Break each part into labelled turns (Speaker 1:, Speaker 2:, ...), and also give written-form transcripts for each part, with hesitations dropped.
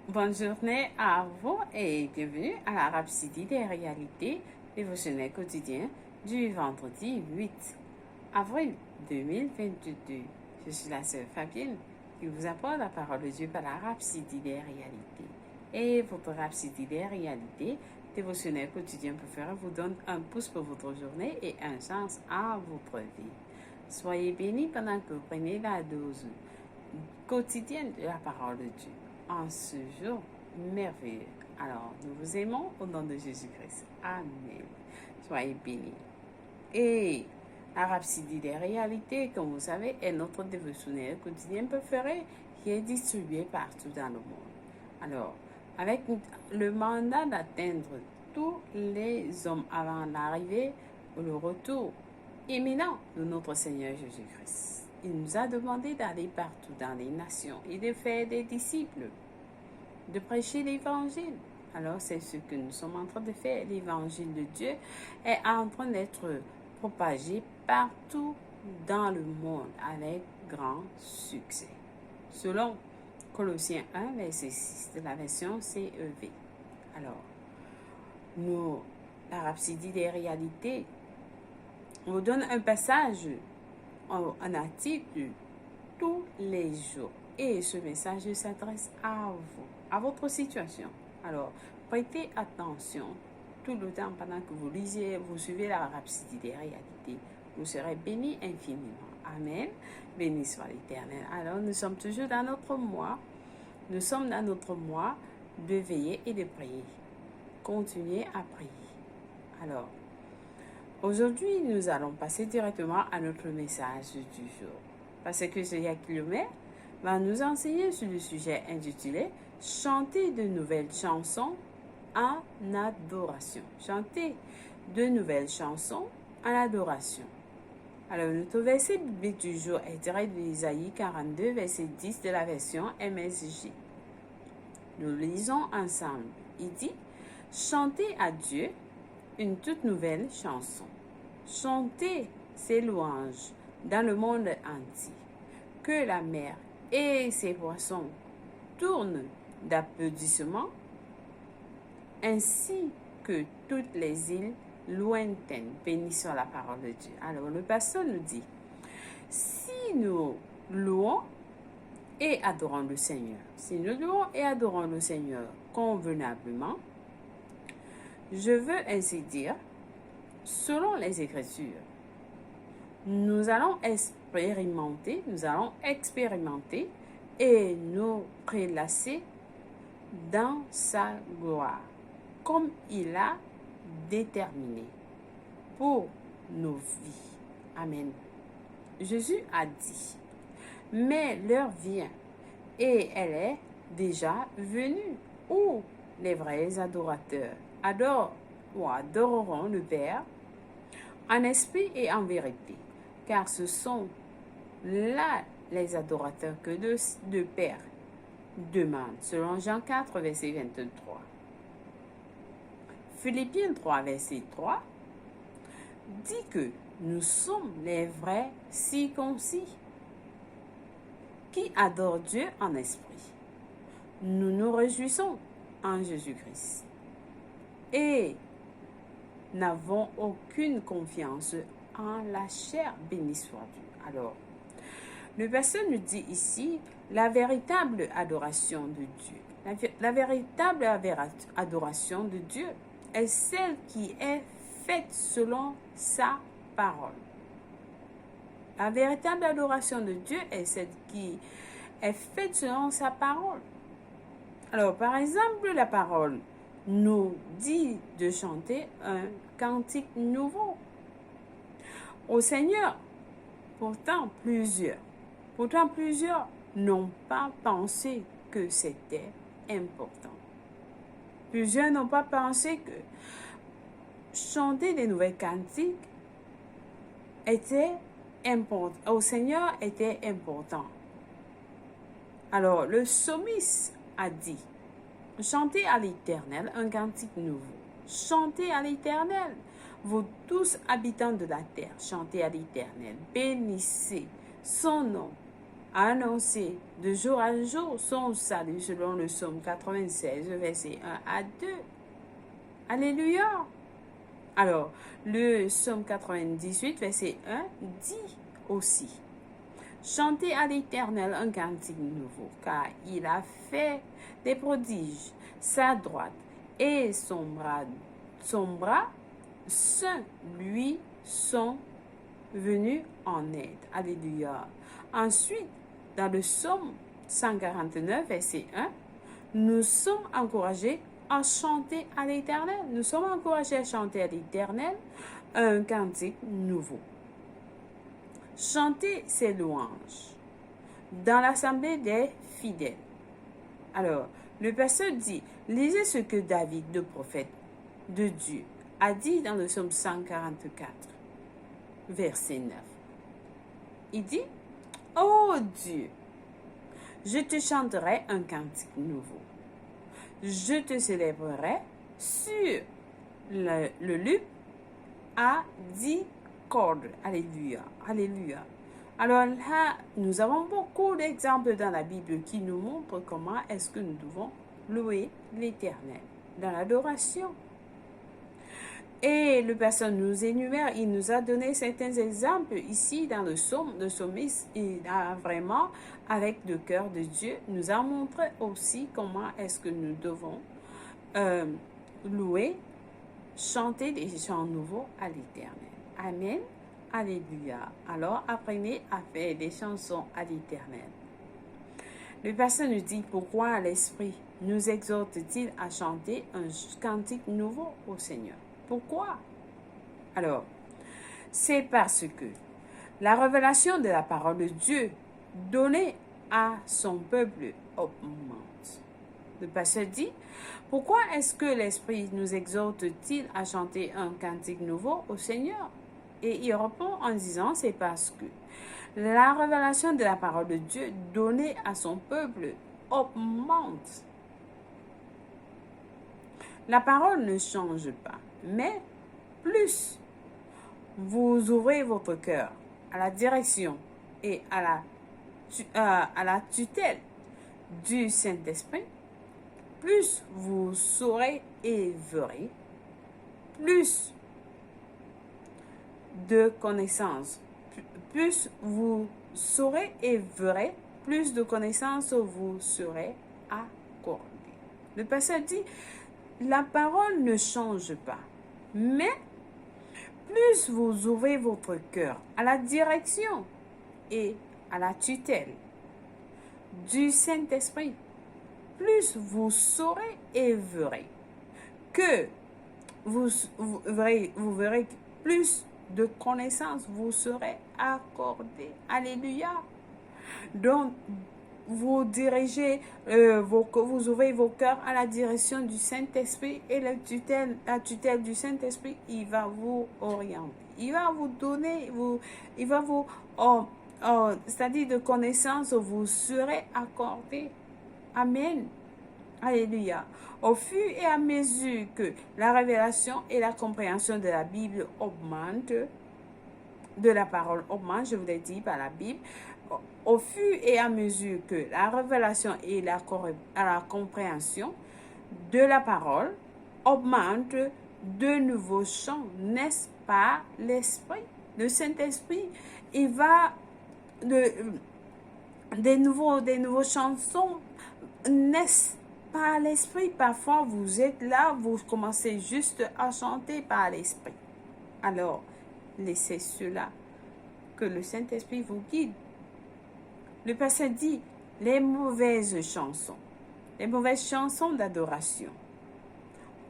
Speaker 1: Bonne journée à vous et bienvenue à la Rhapsodie des réalités dévotionnelles quotidien du vendredi 8 avril 2022. Je suis la sœur Fabienne qui vous apporte la parole de Dieu par la Rhapsodie des réalités. Et votre Rhapsodie des réalités dévotionnelle quotidien préféré vous donne un pouce pour votre journée et un sens à votre vie. Soyez bénis pendant que vous prenez la dose quotidienne de la parole de Dieu en ce jour merveilleux. Alors, nous vous aimons au nom de Jésus-Christ. Amen. Soyez bénis. Et la Rhapsodie des réalités, comme vous savez, est notre dévotionnel quotidien préféré qui est distribué partout dans le monde. Alors, avec le mandat d'atteindre tous les hommes avant l'arrivée ou le retour imminent de notre Seigneur Jésus-Christ. Il nous a demandé d'aller partout dans les nations et de faire des disciples, de prêcher l'évangile. Alors c'est ce que nous sommes en train de faire. L'évangile de Dieu est en train d'être propagé partout dans le monde avec grand succès. Selon Colossiens 1, verset 6 de la version CEV. Alors, la Rhapsodie des réalités vous donne un passage, un article tous les jours. Et ce message s'adresse à vous, à votre situation. Alors, prêtez attention tout le temps pendant que vous lisez, vous suivez la Rhapsodie des réalités. Vous serez bénis infiniment. Amen. Béni soit l'Éternel. Alors, nous sommes toujours dans notre mois. Nous sommes dans notre mois de veiller et de prier. Continuez à prier. Alors, aujourd'hui, nous allons passer directement à notre message du jour. Parce que Zéa Kilomé va nous enseigner sur le sujet intitulé « Chanter de nouvelles chansons en adoration ». Chanter de nouvelles chansons en adoration. Alors, notre verset biblique du jour est tiré de Isaïe 42, verset 10 de la version MSJ. Nous lisons ensemble. Il dit « Chantez à Dieu une toute nouvelle chanson. Chantez ses louanges dans le monde entier. Que la mer et ses poissons tournent d'applaudissements, ainsi que toutes les îles lointaines. Béni soit la parole de Dieu. Alors le pasteur nous dit, si nous louons et adorons le Seigneur, convenablement, je veux ainsi dire, selon les Écritures, nous allons expérimenter et nous prélasser dans sa gloire, comme il a déterminé pour nos vies. Amen. Jésus a dit, mais l'heure vient et elle est déjà venue où les vrais adorateurs adoreront le Père en esprit et en vérité, car ce sont là les adorateurs que le Père demande, selon Jean 4, verset 23. Philippiens 3, verset 3, dit que nous sommes les vrais circoncis qui adorent Dieu en esprit. Nous nous réjouissons en Jésus-Christ et n'avons aucune confiance en la chair, béni soit Dieu. Alors, le pasteur nous dit ici la véritable adoration de Dieu. La véritable adoration de Dieu est celle qui est faite selon sa parole. La véritable adoration de Dieu est celle qui est faite selon sa parole. Alors, par exemple, la parole nous dit de chanter un cantique nouveau au Seigneur. Pourtant, plusieurs n'ont pas pensé que c'était important. Plusieurs n'ont pas pensé que chanter des nouvelles cantiques au Seigneur était important. Alors, le psalmiste a dit, chantez à l'Éternel un cantique nouveau. Chantez à l'Éternel, vous tous habitants de la terre, chantez à l'Éternel, bénissez son nom, à annoncer de jour en jour son salut selon le psaume 96, versets 1 à 2. Alléluia. Alors, le psaume 98, verset 1 dit aussi: chantez à l'Éternel un cantique nouveau, car il a fait des prodiges. Sa droite et son bras saint lui sont venus en aide. Alléluia. Ensuite, dans le psaume 149, verset 1, nous sommes encouragés à chanter à l'Éternel. Nous sommes encouragés à chanter à l'Éternel un cantique nouveau. Chanter ses louanges dans l'assemblée des fidèles. Alors, le pasteur dit, lisez ce que David, le prophète de Dieu, a dit dans le psaume 144, verset 9. Il dit, ô Dieu, je te chanterai un cantique nouveau. Je te célébrerai sur le luth à 10 cordes. Alléluia. Alléluia. Alors là, nous avons beaucoup d'exemples dans la Bible qui nous montrent comment est-ce que nous devons louer l'Éternel dans l'adoration. Et le pasteur nous énumère, il nous a donné certains exemples ici dans le psaume. Le psalmiste, il a vraiment, avec le cœur de Dieu, nous a montré aussi comment est-ce que nous devons louer, chanter des chants nouveaux à l'Éternel. Amen. Alléluia. Alors, apprenez à faire des chansons à l'Éternel. Le pasteur nous dit pourquoi l'Esprit nous exhorte-t-il à chanter un cantique nouveau au Seigneur. Pourquoi? Alors, c'est parce que la révélation de la parole de Dieu donnée à son peuple augmente. Le pasteur dit, pourquoi est-ce que l'Esprit nous exhorte-t-il à chanter un cantique nouveau au Seigneur? Et il répond en disant, c'est parce que la révélation de la parole de Dieu donnée à son peuple augmente. La parole ne change pas, mais plus vous ouvrez votre cœur à la direction et à la tutelle du Saint-Esprit, plus vous saurez et verrez, plus de connaissances, plus vous saurez et verrez, plus de connaissances vous serez accordées. Le pasteur dit, la parole ne change pas, mais plus vous ouvrez votre cœur à la direction et à la tutelle du Saint-Esprit, plus vous saurez et verrez que vous verrez plus de connaissances vous serez accordées. Alléluia. Donc, vous dirigez, vous ouvrez vos cœurs à la direction du Saint-Esprit et la tutelle du Saint-Esprit, il va vous orienter. Il va vous donner, il va vous, c'est-à-dire de connaissances, vous serez accordé. Amen. Alléluia. Au fur et à mesure que la révélation et la compréhension de la Bible augmentent, de la parole augmente, je vous l'ai dit par la Bible, au fur et à mesure que la révélation et la compréhension de la parole augmentent, de nouveaux chants naissent par l'Esprit. Le Saint-Esprit, il va des nouveaux chansons naissent par l'Esprit. Parfois, vous êtes là, vous commencez juste à chanter par l'Esprit. Alors, laissez cela, que le Saint-Esprit vous guide. Le pasteur dit, les mauvaises chansons d'adoration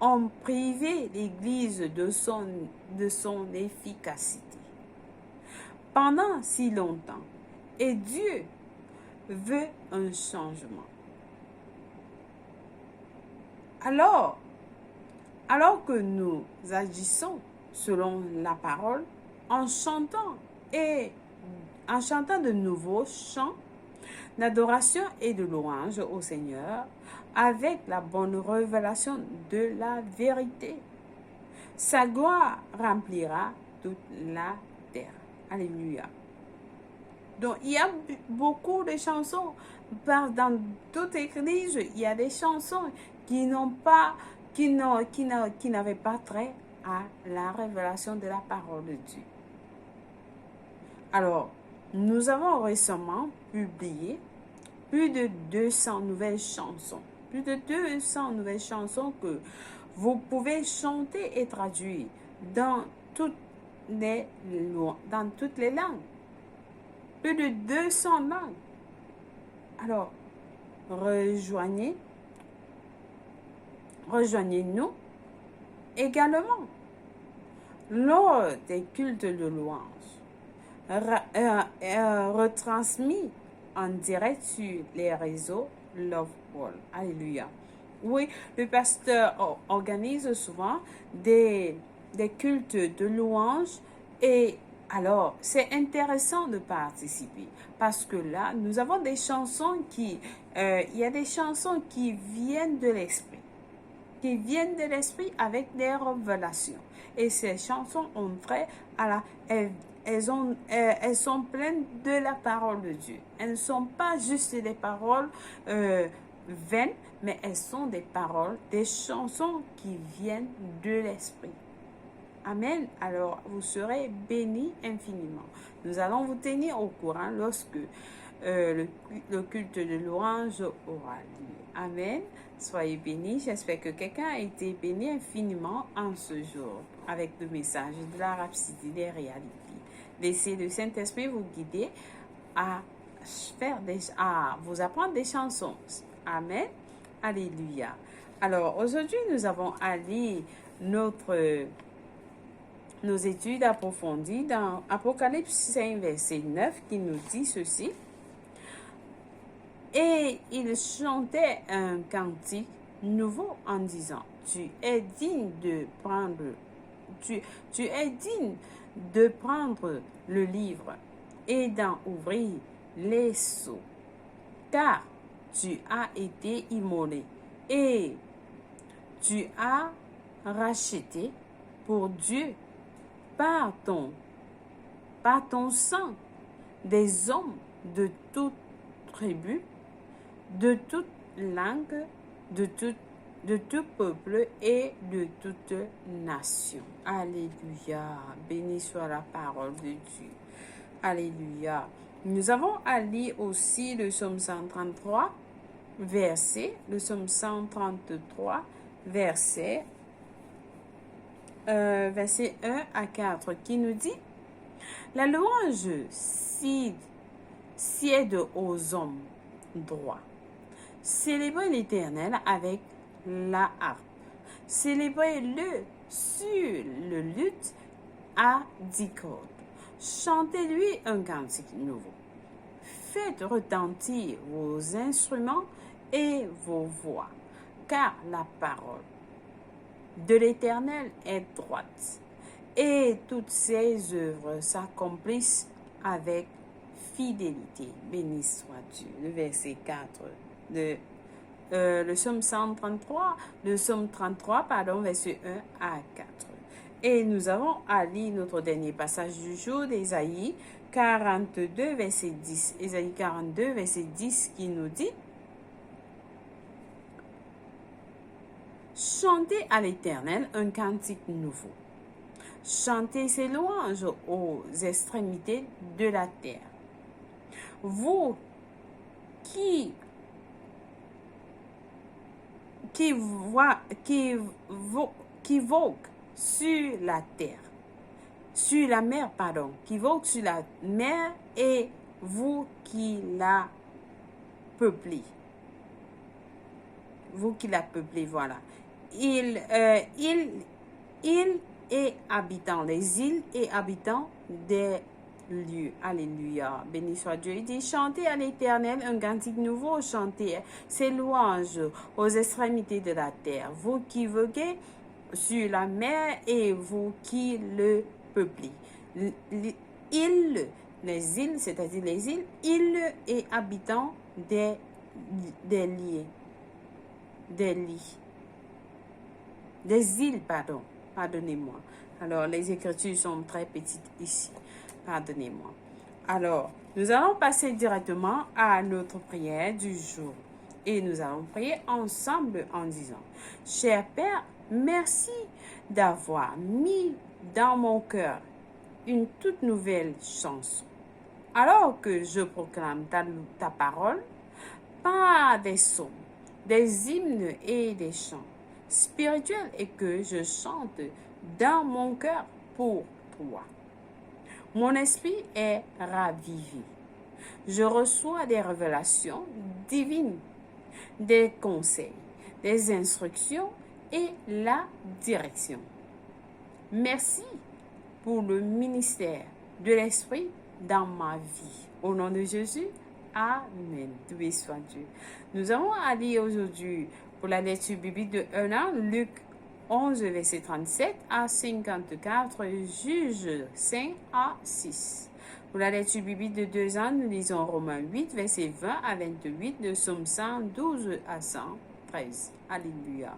Speaker 1: ont privé l'Église de son efficacité pendant si longtemps. Et Dieu veut un changement. Alors que nous agissons selon la parole, en chantant de nouveaux chants d'adoration et de louange au Seigneur, avec la bonne révélation de la vérité, sa gloire remplira toute la terre. Alléluia. Donc, il y a beaucoup de chansons. Dans toute église, il y a des chansons qui n'avaient pas trait à la révélation de la parole de Dieu. Alors, nous avons récemment publié plus de 200 nouvelles chansons. Plus de 200 nouvelles chansons que vous pouvez chanter et traduire dans toutes les langues. Plus de 200 langues. Alors, rejoignez-nous également lors des cultes de louange, retransmis en direct sur les réseaux Love World. Alléluia. Oui, le pasteur organise souvent des cultes de louange et alors, c'est intéressant de participer parce que là, nous avons des chansons il y a des chansons qui viennent de l'esprit, avec des révélations. Et ces chansons ont trait à elles sont pleines de la parole de Dieu. Elles ne sont pas juste des paroles vaines, mais elles sont des chansons qui viennent de l'esprit. Amen. Alors, vous serez bénis infiniment. Nous allons vous tenir au courant lorsque le culte de louange aura lieu. Amen. Soyez bénis. J'espère que quelqu'un a été béni infiniment en ce jour avec le message de la rhapsodie des réalités. Laissez le Saint-Esprit vous guider à vous apprendre des chansons. Amen. Alléluia. Alors, aujourd'hui, nous avons à lire nos études approfondies dans Apocalypse 5, verset 9, qui nous dit ceci. Et il chantait un cantique nouveau en disant, tu es digne de prendre le livre et d'en ouvrir les sceaux, car tu as été immolé et tu as racheté pour Dieu par ton sang des hommes de toute tribu, de toute langue, de tout peuple et de toute nation. Alléluia. Béni soit la parole de Dieu. Alléluia. Nous avons à lire aussi le psaume 133, le psaume 133, verset 1 à 4, qui nous dit, la louange sied aux hommes droits. Célébrez l'Éternel avec la harpe. Célébrez-le sur le luth à 10 cordes. Chantez-lui un cantique nouveau. Faites retentir vos instruments et vos voix, car la parole de l'Éternel est droite, et toutes ses œuvres s'accomplissent avec fidélité. Béni soit Dieu. Le verset 4 le psaume 133, verset 1 à 4. Et nous avons à lire notre dernier passage du jour d'Ésaïe 42, verset 10. Ésaïe 42, verset 10 qui nous dit, chantez à l'Éternel un cantique nouveau. Chantez ses louanges aux extrémités de la terre. Vous qui vogue sur la terre, sur la mer, qui vogue sur la mer, et vous qui la peuplez. Vous qui la peuplez, voilà. Il et habitants, les îles et habitants des lieux. Alléluia. Béni soit Dieu. Il dit, chantez à l'Éternel un cantique nouveau, chantez ses louanges aux extrémités de la terre. Vous qui voguez sur la mer et vous qui le peuplez. Les îles, c'est-à-dire les îles et habitants des lits. Des îles, pardonnez-moi. Alors, les écritures sont très petites ici. Pardonnez-moi. Alors, nous allons passer directement à notre prière du jour. Et nous allons prier ensemble en disant, cher Père, merci d'avoir mis dans mon cœur une toute nouvelle chanson. Alors que je proclame ta parole par des psaumes, des hymnes et des chants spirituels et que je chante dans mon cœur pour toi. Mon esprit est ravivé. Je reçois des révélations divines, des conseils, des instructions et la direction. Merci pour le ministère de l'Esprit dans ma vie. Au nom de Jésus, Amen. Loué soit Dieu. Nous allons aller aujourd'hui pour la lecture biblique de 1 an, Luc 11, verset 37 à 54, Juge 5 à 6. Pour la lecture biblique de 2 ans, nous lisons Romains 8, verset 20 à 28, de Psaume 112 à 113. Alléluia.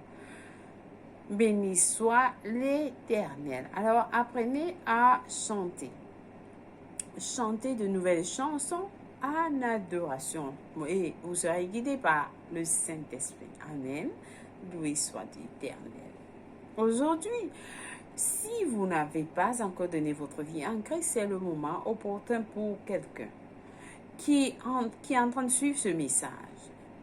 Speaker 1: Béni soit l'Éternel. Alors, apprenez à chanter. Chantez de nouvelles chansons en adoration. Et vous serez guidés par le Saint-Esprit. Amen. Loué soit l'Éternel. Aujourd'hui, si vous n'avez pas encore donné votre vie en Christ, c'est le moment opportun pour quelqu'un qui est en train de suivre ce message.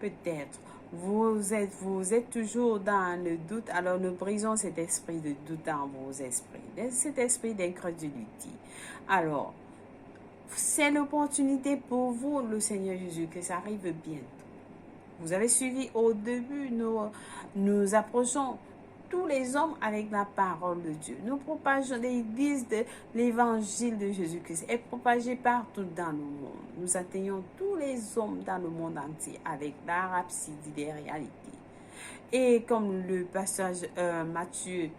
Speaker 1: Peut-être vous êtes toujours dans le doute, alors nous brisons cet esprit de doute dans vos esprits, cet esprit d'incrédulité. Alors, c'est l'opportunité pour vous, le Seigneur Jésus, que ça arrive bientôt. Vous avez suivi au début, nous approchons tous les hommes avec la parole de Dieu. Nous propageons l'église de l'évangile de Jésus-Christ est propagée partout dans le monde. Nous atteignons tous les hommes dans le monde entier avec la rhapsodie des réalités. Et comme le passage Matthieu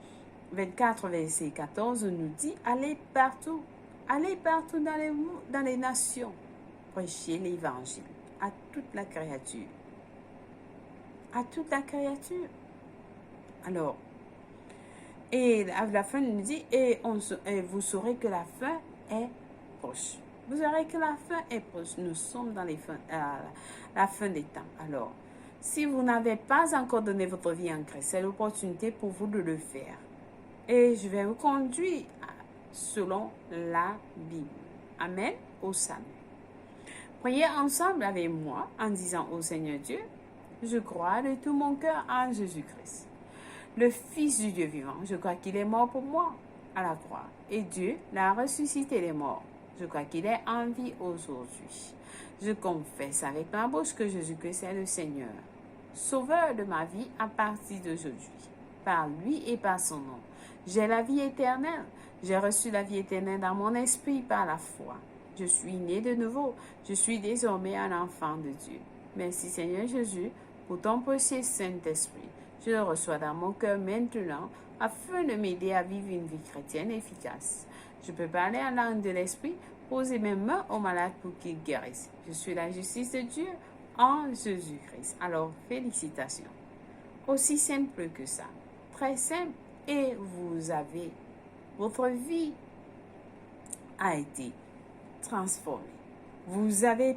Speaker 1: 24, verset 14 nous dit, allez partout dans les nations, prêchez l'évangile à toute la créature. À toute la créature. Alors, et à la fin, il nous dit, et vous saurez que la fin est proche. Vous saurez que la fin est proche. Nous sommes dans la fin des temps. Alors, si vous n'avez pas encore donné votre vie en Christ, c'est l'opportunité pour vous de le faire. Et je vais vous conduire selon la Bible. Amen. Au salut. Priez ensemble avec moi en disant au Seigneur Dieu, je crois de tout mon cœur en Jésus-Christ, le Fils du Dieu vivant. Je crois qu'il est mort pour moi à la croix. Et Dieu l'a ressuscité des morts. Je crois qu'il est en vie aujourd'hui. Je confesse avec ma bouche que Jésus-Christ est le Seigneur, Sauveur de ma vie à partir d'aujourd'hui. Par lui et par son nom, j'ai la vie éternelle. J'ai reçu la vie éternelle dans mon esprit par la foi. Je suis né de nouveau. Je suis désormais un enfant de Dieu. Merci Seigneur Jésus pour ton précieux Saint-Esprit. Je le reçois dans mon cœur maintenant afin de m'aider à vivre une vie chrétienne efficace. Je peux parler en langue de l'Esprit, poser mes mains aux malades pour qu'ils guérissent. Je suis la justice de Dieu en Jésus-Christ. Alors, félicitations. Aussi simple que ça. Très simple. Et votre vie a été transformée. Vous avez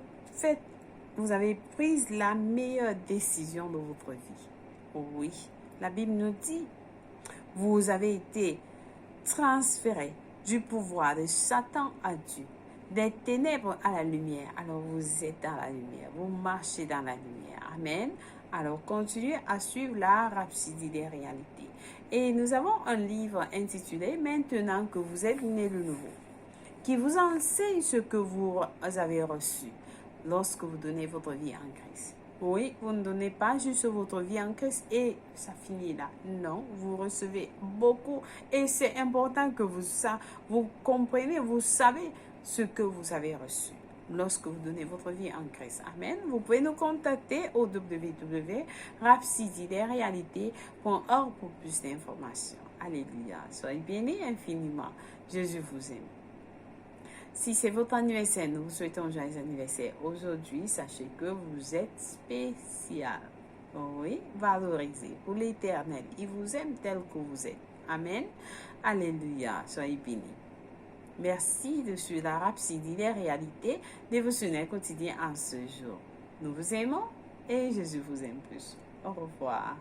Speaker 1: pris la meilleure décision de votre vie. Oui, la Bible nous dit, vous avez été transféré du pouvoir de Satan à Dieu, des ténèbres à la lumière. Alors vous êtes dans la lumière, vous marchez dans la lumière. Amen. Alors continuez à suivre la rhapsodie des réalités. Et nous avons un livre intitulé « Maintenant que vous êtes né de nouveau » qui vous enseigne ce que vous avez reçu lorsque vous donnez votre vie en Christ. Oui, vous ne donnez pas juste votre vie en Christ et ça finit là. Non, vous recevez beaucoup et c'est important que vous compreniez, vous savez ce que vous avez reçu lorsque vous donnez votre vie en Christ. Amen. Vous pouvez nous contacter au www.rhapsodieresrealités.org pour plus d'informations. Alléluia. Soyez bénis infiniment. Jésus vous aime. Si c'est votre anniversaire, nous vous souhaitons un joyeux anniversaire. Aujourd'hui, sachez que vous êtes spécial. Oui, valorisé pour l'Éternel. Il vous aime tel que vous êtes. Amen. Alléluia. Soyez bénis. Merci de suivre la Rhapsodie des réalités dévotionnelles quotidiennes en ce jour. Nous vous aimons et Jésus vous aime plus. Au revoir.